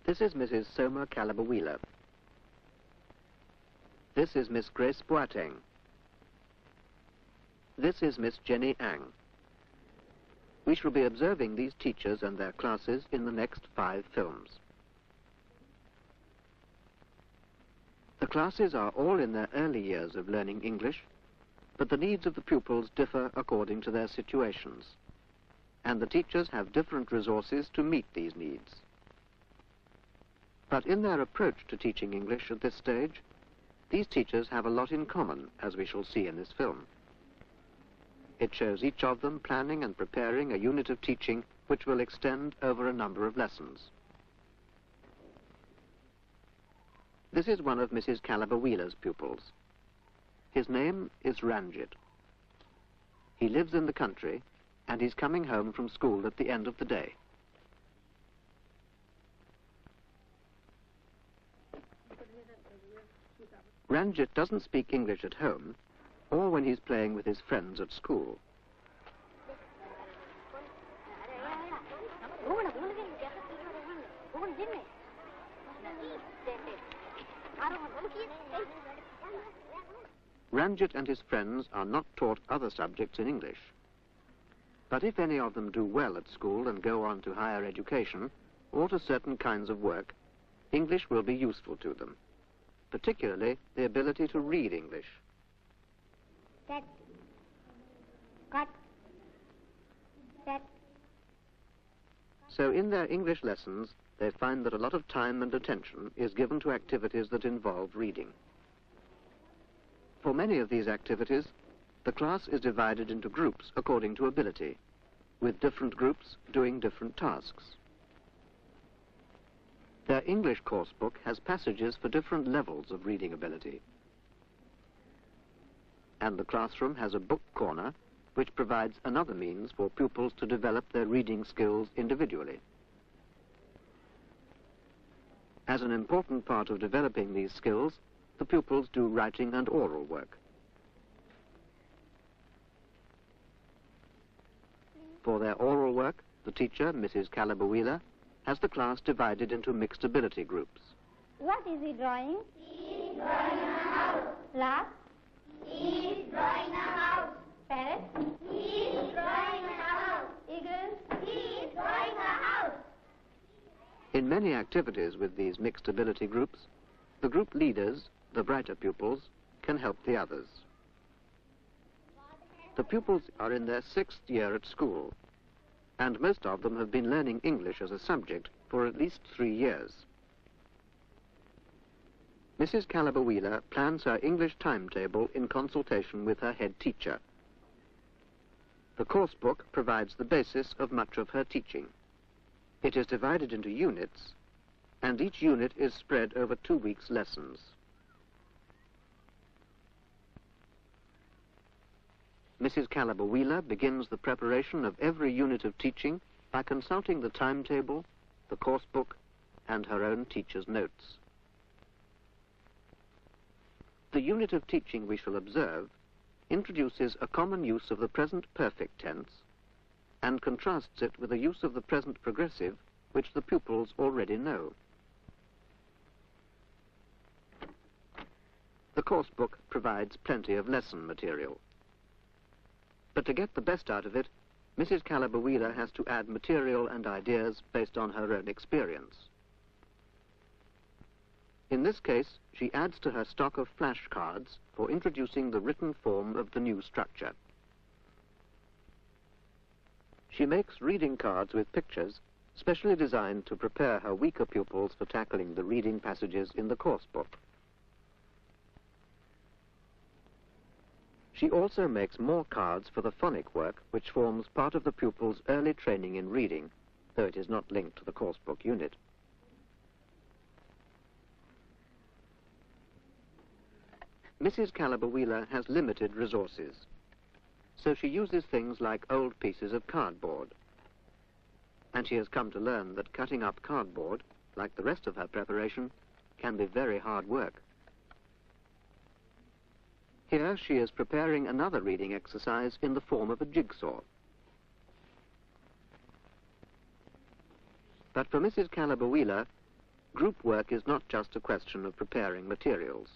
This is Mrs. Soma Caliber-Wheeler. This is Miss Grace Boateng. This is Miss Jenny Ang. We shall be observing these teachers and their classes in the next 5 films. The classes are all in their early years of learning English, but the needs of the pupils differ according to their situations, and the teachers have different resources to meet these needs. But in their approach to teaching English at this stage, these teachers have a lot in common, as we shall see in this film. It shows each of them planning and preparing a unit of teaching which will extend over a number of lessons. This is one of Mrs. Caliber-Wheeler's pupils. His name is Ranjit. He lives in the country, and he's coming home from school at the end of the day. Ranjit doesn't speak English at home, or when he's playing with his friends at school. Ranjit and his friends are not taught other subjects in English. But if any of them do well at school and go on to higher education, or to certain kinds of work, English will be useful to them, particularly the ability to read English. Set. Cut. Set. So in their English lessons, they find that a lot of time and attention is given to activities that involve reading. For many of these activities, the class is divided into groups according to ability, with different groups doing different tasks. Their English course book has passages for different levels of reading ability. And the classroom has a book corner, which provides another means for pupils to develop their reading skills individually. As an important part of developing these skills, the pupils do writing and oral work. For their oral work, the teacher, Mrs. Caliber-Wheeler, has the class divided into mixed ability groups. What is he drawing? He is drawing a house. Last? He is drawing a house. Parrot? He is drawing a house. Eagle? He is drawing a house. In many activities with these mixed ability groups, the group leaders, the brighter pupils, can help the others. The pupils are in their 6th year at school, and most of them have been learning English as a subject for at least 3 years. Mrs. Caliber-Wheeler plans her English timetable in consultation with her head teacher. The course book provides the basis of much of her teaching. It is divided into units, and each unit is spread over 2 weeks' lessons. Mrs. Caliber-Wheeler begins the preparation of every unit of teaching by consulting the timetable, the course book, and her own teacher's notes. The unit of teaching we shall observe introduces a common use of the present perfect tense and contrasts it with a use of the present progressive which the pupils already know. The course book provides plenty of lesson material. But to get the best out of it, Mrs. Caliber-Wheeler has to add material and ideas based on her own experience. In this case, she adds to her stock of flashcards for introducing the written form of the new structure. She makes reading cards with pictures specially designed to prepare her weaker pupils for tackling the reading passages in the course book. She also makes more cards for the phonic work, which forms part of the pupil's early training in reading, though it is not linked to the course book unit. Mrs. Caliber-Wheeler has limited resources, so she uses things like old pieces of cardboard. And she has come to learn that cutting up cardboard, like the rest of her preparation, can be very hard work. Here she is preparing another reading exercise in the form of a jigsaw. But for Mrs. Caliber-Wheeler, group work is not just a question of preparing materials.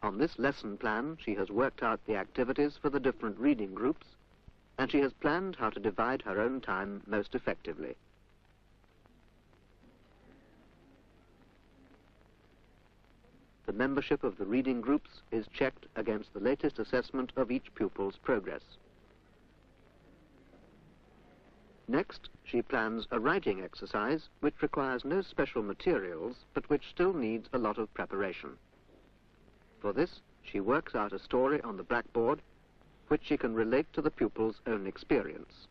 On this lesson plan, she has worked out the activities for the different reading groups, and she has planned how to divide her own time most effectively. The membership of the reading groups is checked against the latest assessment of each pupil's progress. Next, she plans a writing exercise which requires no special materials, but which still needs a lot of preparation. For this, she works out a story on the blackboard, which she can relate to the pupil's own experience.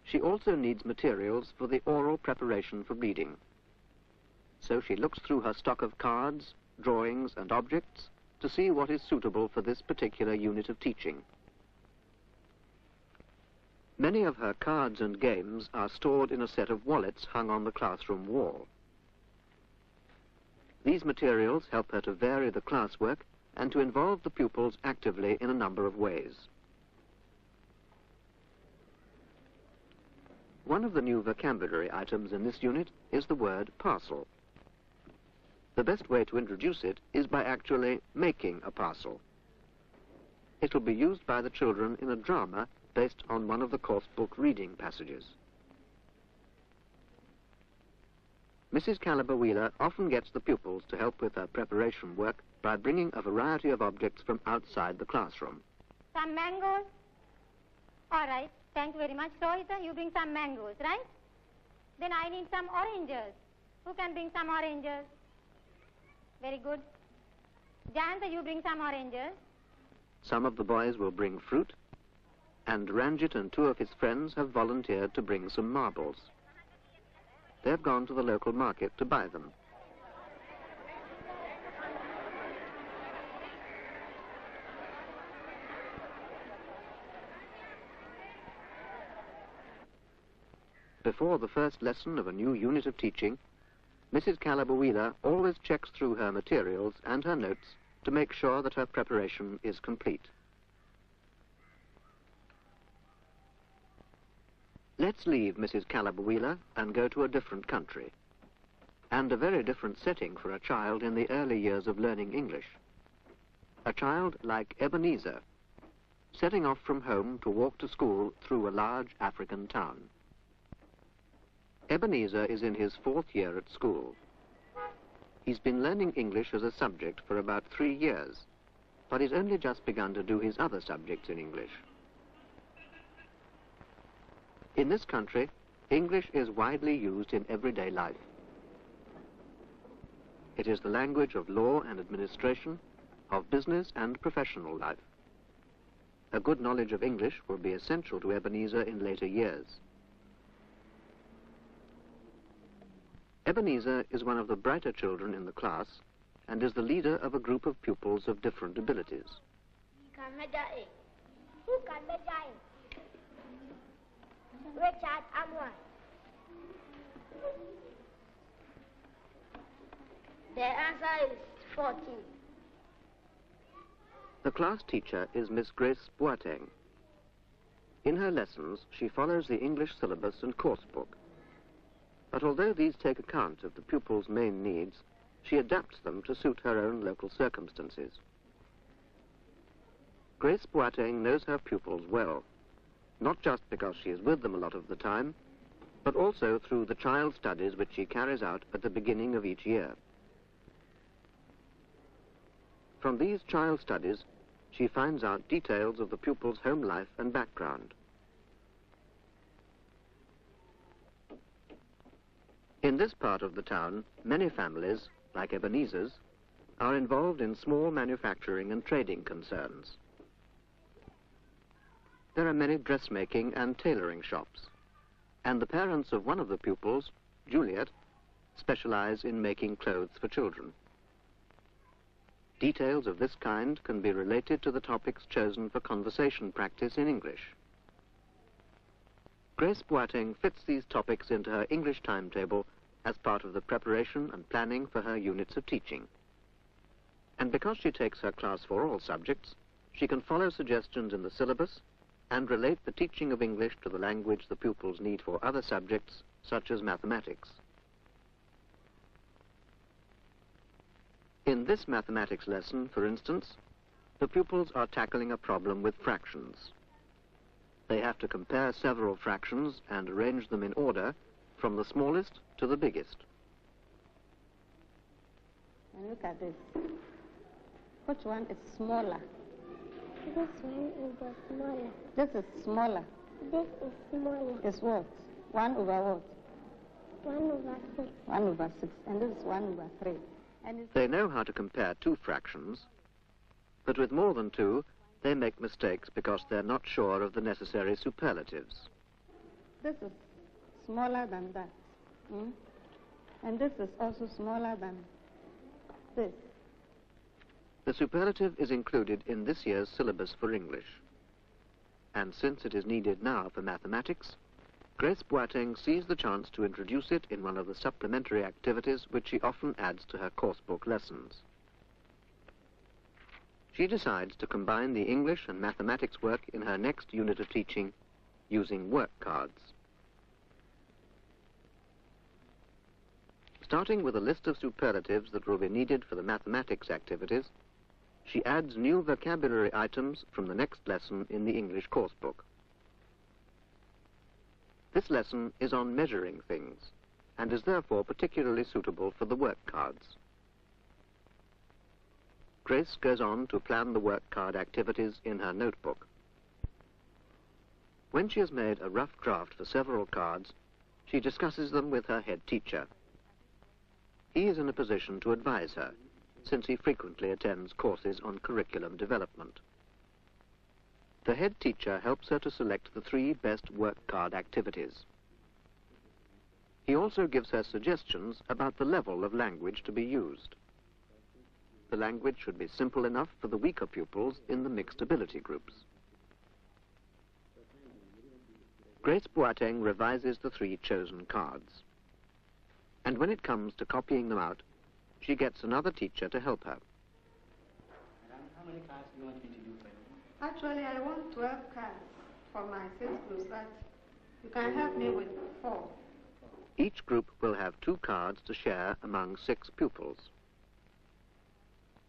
She also needs materials for the oral preparation for reading. So she looks through her stock of cards, drawings, and objects to see what is suitable for this particular unit of teaching. Many of her cards and games are stored in a set of wallets hung on the classroom wall. These materials help her to vary the classwork and to involve the pupils actively in a number of ways. One of the new vocabulary items in this unit is the word parcel. The best way to introduce it is by actually making a parcel. It will be used by the children in a drama based on one of the course book reading passages. Mrs. Caliber-Wheeler often gets the pupils to help with her preparation work by bringing a variety of objects from outside the classroom. Some mangoes? All right, thank you very much. Rohita, you bring some mangoes, right? Then I need some oranges. Who can bring some oranges? Very good. Jayanta, you bring some oranges. Some of the boys will bring fruit, and Ranjit and two of his friends have volunteered to bring some marbles. They've gone to the local market to buy them. Before the first lesson of a new unit of teaching, Mrs. Caliber-Wheeler always checks through her materials and her notes to make sure that her preparation is complete. Let's leave Mrs. Caliber-Wheeler and go to a different country, and a very different setting for a child in the early years of learning English. A child like Ebenezer, setting off from home to walk to school through a large African town. Ebenezer is in his 4th year at school. He's been learning English as a subject for about 3 years, but he's only just begun to do his other subjects in English. In this country, English is widely used in everyday life. It is the language of law and administration, of business and professional life. A good knowledge of English will be essential to Ebenezer in later years. Ebenezer is one of the brighter children in the class and is the leader of a group of pupils of different abilities. Richard Amway. The answer is 14. The class teacher is Miss Grace Boateng. In her lessons, she follows the English syllabus and course book. But although these take account of the pupil's main needs, she adapts them to suit her own local circumstances. Grace Boateng knows her pupils well, not just because she is with them a lot of the time, but also through the child studies which she carries out at the beginning of each year. From these child studies, she finds out details of the pupil's home life and background. In this part of the town, many families, like Ebenezer's, are involved in small manufacturing and trading concerns. There are many dressmaking and tailoring shops, and the parents of one of the pupils, Juliet, specialize in making clothes for children. Details of this kind can be related to the topics chosen for conversation practice in English. Grace Boateng fits these topics into her English timetable as part of the preparation and planning for her units of teaching. And because she takes her class for all subjects, she can follow suggestions in the syllabus and relate the teaching of English to the language the pupils need for other subjects, such as mathematics. In this mathematics lesson, for instance, the pupils are tackling a problem with fractions. They have to compare several fractions and arrange them in order from the smallest to the biggest. And look at this. Which one is smaller? This one is smaller. This is smaller. This is smaller. It's what? 1 over what? 1 over 6. 1 over 6. And this is 1 over 3. And it's They know how to compare two fractions, but with more than two, they make mistakes because they're not sure of the necessary superlatives. this is smaller than that. And this is also smaller than this. The superlative is included in this year's syllabus for English. And since it is needed now for mathematics, Grace Boateng sees the chance to introduce it in one of the supplementary activities which she often adds to her course book lessons. She decides to combine the English and mathematics work in her next unit of teaching using work cards. Starting with a list of superlatives that will be needed for the mathematics activities, she adds new vocabulary items from the next lesson in the English course book. This lesson is on measuring things and is therefore particularly suitable for the work cards. Grace goes on to plan the work card activities in her notebook. When she has made a rough draft for several cards, she discusses them with her head teacher. He is in a position to advise her, since he frequently attends courses on curriculum development. The head teacher helps her to select the 3 best work card activities. He also gives her suggestions about the level of language to be used. The language should be simple enough for the weaker pupils in the mixed ability groups. Grace Boateng revises the 3 chosen cards. And when it comes to copying them out, she gets another teacher to help her. How many cards do you want me to do for you? Actually, I want 12 cards for my 6 groups, but you can help me with 4. Each group will have 2 cards to share among 6 pupils.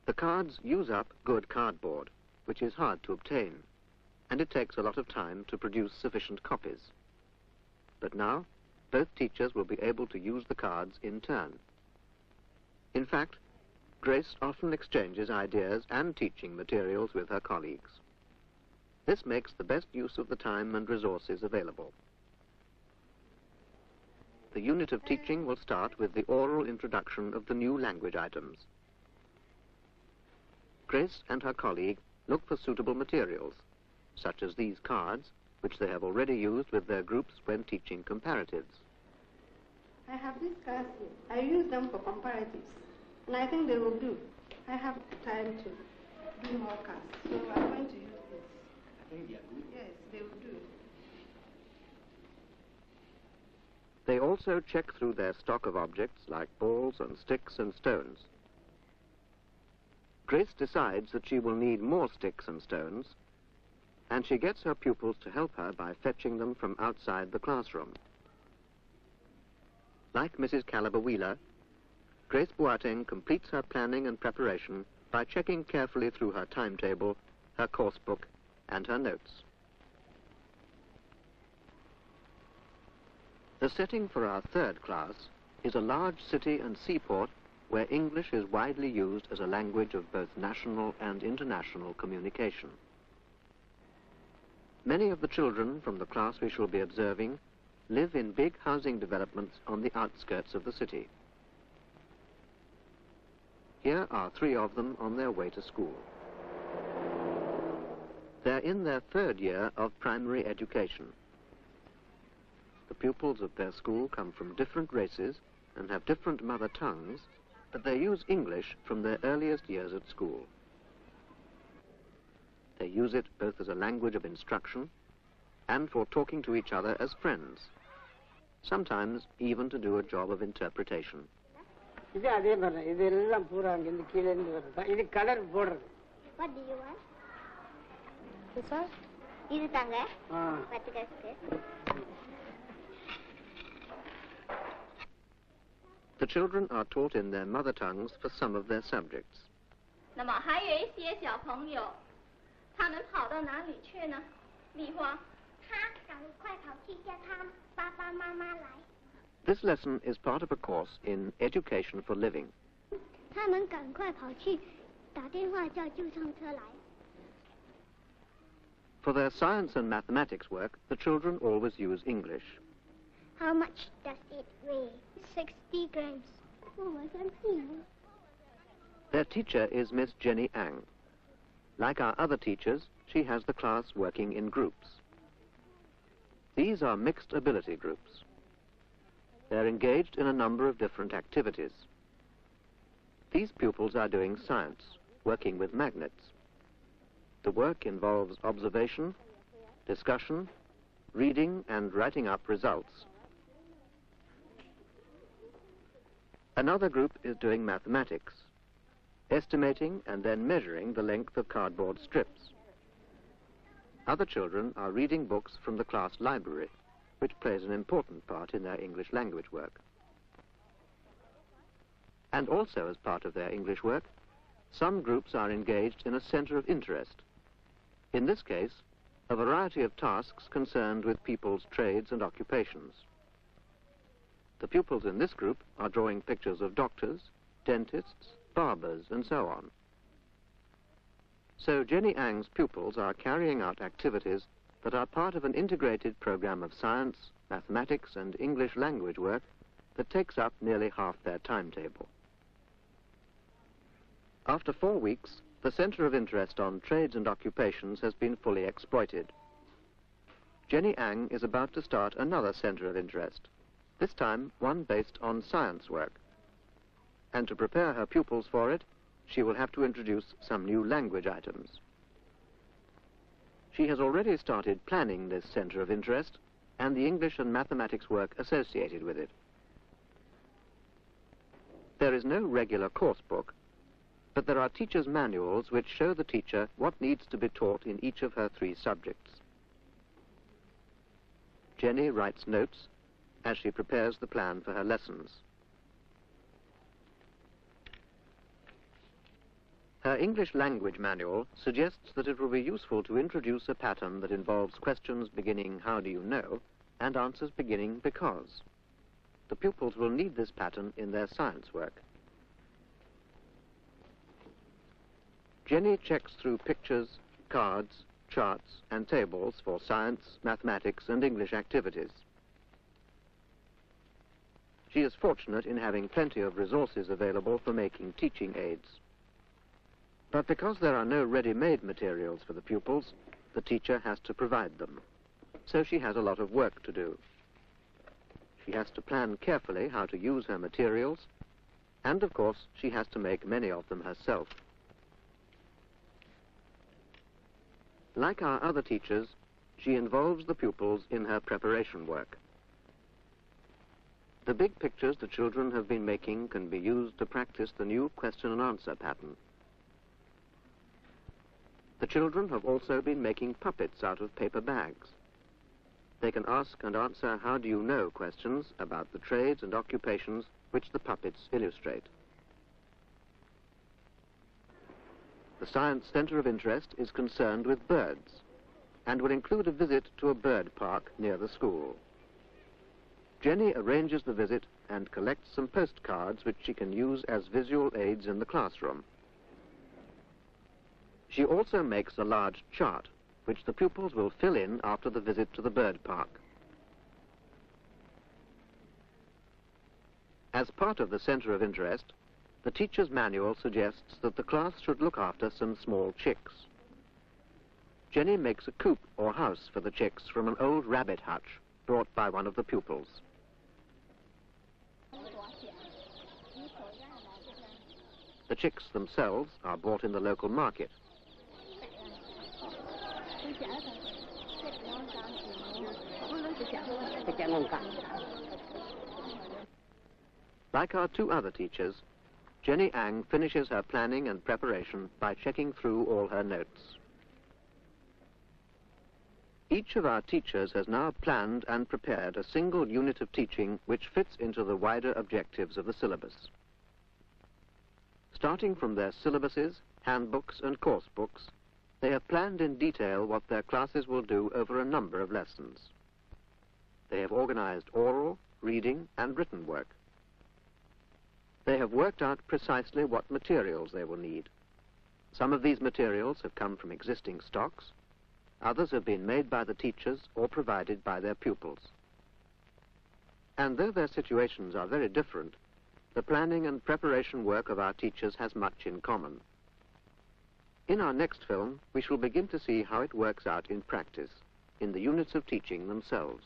The cards use up good cardboard, which is hard to obtain, and it takes a lot of time to produce sufficient copies. But now, both teachers will be able to use the cards in turn. In fact, Grace often exchanges ideas and teaching materials with her colleagues. This makes the best use of the time and resources available. The unit of teaching will start with the oral introduction of the new language items. Grace and her colleague look for suitable materials, such as these cards, which they have already used with their groups when teaching comparatives. I have these cards here. I use them for comparatives, and I think they will do. I have time to do more cards, so I'm going to use this. I think they are good. Yes, they will do. They also check through their stock of objects like balls and sticks and stones. Grace decides that she will need more sticks and stones, and she gets her pupils to help her by fetching them from outside the classroom. Like Mrs. Caliber-Wheeler, Grace Boateng completes her planning and preparation by checking carefully through her timetable, her course book, and her notes. The setting for our 3rd class is a large city and seaport where English is widely used as a language of both national and international communication. Many of the children from the class we shall be observing live in big housing developments on the outskirts of the city. Here are 3 of them on their way to school. They're in their 3rd year of primary education. The pupils of their school come from different races and have different mother tongues, but they use English from their earliest years at school. They use it both as a language of instruction and for talking to each other as friends, sometimes even to do a job of interpretation. What do you want? This one? இது தாங்க ஆ 10 காசுக்கு. The children are taught in their mother tongues for some of their subjects. 那么还有一些小朋友，他们跑到哪里去呢？丽花，他赶快跑去叫他爸爸妈妈来。 This lesson is part of a course in Education for Living. 他们赶快跑去打电话叫救伤车来。 For their science and mathematics work, the children always use English. How much does it weigh? 60 grams. Oh, I can see. Their teacher is Miss Jenny Ang. Like our other teachers, she has the class working in groups. These are mixed ability groups. They're engaged in a number of different activities. These pupils are doing science, working with magnets. The work involves observation, discussion, reading and writing up results. Another group is doing mathematics, estimating and then measuring the length of cardboard strips. Other children are reading books from the class library, which plays an important part in their English language work. And also as part of their English work, some groups are engaged in a center of interest. In this case, a variety of tasks concerned with people's trades and occupations. The pupils in this group are drawing pictures of doctors, dentists, barbers, and so on. So Jenny Ang's pupils are carrying out activities that are part of an integrated program of science, mathematics, and English language work that takes up nearly half their timetable. After 4 weeks, the Center of Interest on Trades and Occupations has been fully exploited. Jenny Ang is about to start another Center of Interest, this time one based on science work. And to prepare her pupils for it, she will have to introduce some new language items. She has already started planning this Center of Interest and the English and mathematics work associated with it. There is no regular course book, but there are teacher's manuals which show the teacher what needs to be taught in each of her 3 subjects. Jenny writes notes as she prepares the plan for her lessons. Her English language manual suggests that it will be useful to introduce a pattern that involves questions beginning "How do you know?" and answers beginning "Because." The pupils will need this pattern in their science work. Jenny checks through pictures, cards, charts, and tables for science, mathematics, and English activities. She is fortunate in having plenty of resources available for making teaching aids. But because there are no ready-made materials for the pupils, the teacher has to provide them. So she has a lot of work to do. She has to plan carefully how to use her materials, and of course she has to make many of them herself. Like our other teachers, she involves the pupils in her preparation work. The big pictures the children have been making can be used to practice the new question and answer pattern. The children have also been making puppets out of paper bags. They can ask and answer "How do you know?" questions about the trades and occupations which the puppets illustrate. The Science Center of Interest is concerned with birds and will include a visit to a bird park near the school. Jenny arranges the visit and collects some postcards which she can use as visual aids in the classroom. She also makes a large chart which the pupils will fill in after the visit to the bird park. As part of the Center of Interest, the teacher's manual suggests that the class should look after some small chicks. Jenny makes a coop or house for the chicks from an old rabbit hutch brought by one of the pupils. The chicks themselves are bought in the local market. Like our 2 other teachers, Jenny Ang finishes her planning and preparation by checking through all her notes. Each of our teachers has now planned and prepared a single unit of teaching which fits into the wider objectives of the syllabus. Starting from their syllabuses, handbooks and course books, they have planned in detail what their classes will do over a number of lessons. They have organized oral, reading and written work. They have worked out precisely what materials they will need. Some of these materials have come from existing stocks. Others have been made by the teachers or provided by their pupils. And though their situations are very different, the planning and preparation work of our teachers has much in common. In our next film, we shall begin to see how it works out in practice, in the units of teaching themselves.